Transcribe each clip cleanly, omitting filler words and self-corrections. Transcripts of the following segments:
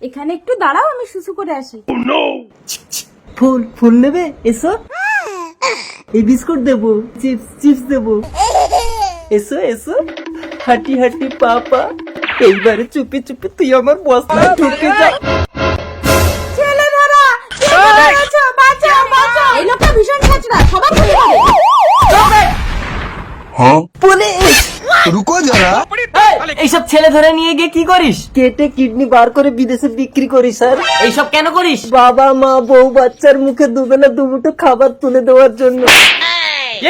এখানে একটু দাঁড়াও, আমি শুশু করে আসি। ফুল ফুল নেবে? এসো। এই বিস্কুট দেবো, চিপস চিপস দেবো। এসো এসো, হাঁটি হাঁটি পাপা। এইবারে চুপি চুপি তুই আমার বস্তায় ঢুকে যা। ছেলে ধরা, ছেলে ধরেছো, বাঁচাও বাঁচাও। এই লোকটা ভীষণ ছাত্রা, সবার ধরে দেবে। পুলিশ! रुको जरा। এইসব ছেলে ধরে নিয়ে গিয়ে কি করিস? কেটে কিডনি বার করে বিদেশে বিক্রি করি স্যার। এইসব কেন করিস? বাবা মা বউ বাচ্চার মুখে দুবেলা দুমুঠো খাবার তুলে দেওয়ার জন্য।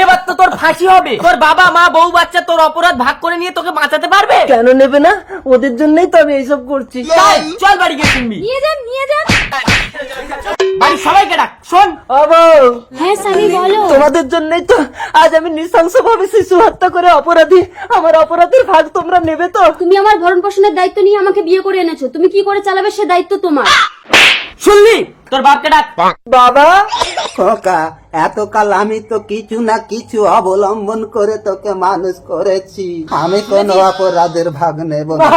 এবার তো তোর ফাঁসি হবে। তোর বাবা মা বউ বাচ্চা তোর অপরাধ ভাগ করে নিয়ে তোকে বাঁচাতে পারবে? কেন নেবে না? ওদের জন্যই তো আমি এইসব করছি। চল, চল বাড়ি গিয়ে শুনবি। নিয়ে যান নিয়ে যান। বাড়ির সবাইকে ডাক। শোন, হ্যাঁ স্বামী বলো। তোমাদের জন্যই তো আজ আমি নৃশংস ভাবে শিশু হত্যা করে অপরাধী। আমার অপরাধের ভাগ তোমরা নেবে তো? তুমি আমার ভরণ পোষণের দায়িত্ব নিয়ে আমাকে বিয়ে করে এনেছো, তুমি কি করে চালাবে সে দায়িত্ব তোমার। শুনলি? তোর বাপকে ডাক। বাবা, খোকা, এতকাল আমি তো কিছু না কিছু অবলম্বন করে তোকে মানুষ করেছি। আমি কোন অপরাধের ভাগ নেব না।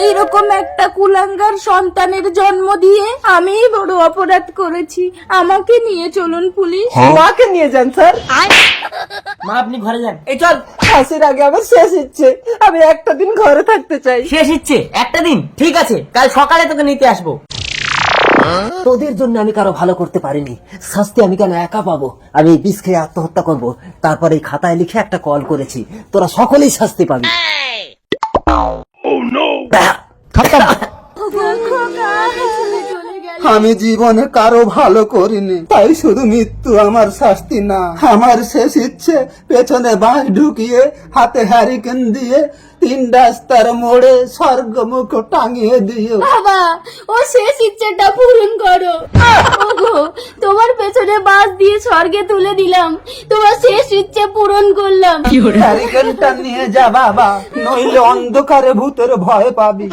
এইরকম একটা কুলাঙ্গার সন্তানের জন্ম দিয়ে আমি বড় অপরাধ করেছি, আমাকে নিয়ে চলুন পুলিশ। মাকে নিয়ে যান স্যার। মা আপনি ঘরে যান। এই চল। ফাঁসির আগে আমার শেষ ইচ্ছে, আমি একটা দিন ঘরে থাকতে চাই। শেষ ইচ্ছে একটা দিন? ঠিক আছে, কাল সকালে তোকে নিতে আসবো। তোদের জন্য আমি কারো ভালো করতে পারিনি, শাস্তি আমি কেন একা পাবো? আমি এই বিষ খেয়ে আত্মহত্যা করবো, তারপর এই খাতায় লিখে একটা কল করেছি, তোরা সকলেই শাস্তি পাবি। আমি জীবনে কারো ভালো করিনি, তাই শুধু মৃত্যু আমার শাস্তি না। আমার শেষ ইচ্ছে পেছনে বাঁশ ঢুকিয়ে হাতে হ্যারিকেন দিয়ে 3 রাস্তার মোড়ে স্বর্গমুখ টাঙিয়ে দিও। বাবা, ও শেষ ইচ্ছেটা পূরণ করো। ওগো, তোমার পেছনে বাস দিয়ে স্বর্গে তুলে দিলাম, তোমার শেষ ইচ্ছে পূরণ করলাম। হ্যারিকেনটা নিয়ে যা বাবা, নইলে অন্ধকারে ভূতের ভয় পাবি।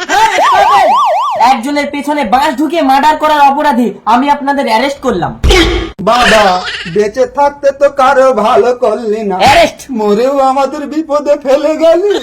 একজনের পেছনে বাঁশ ঢুকিয়ে মার্ডার করার অপরাধী আমি আপনাদের অ্যারেস্ট করলাম। বাবা, বেঁচে থাকতে তো কারো ভালো করলি না, অ্যারেস্ট। মরেও আমাদের বিপদে ফেলে গেলি।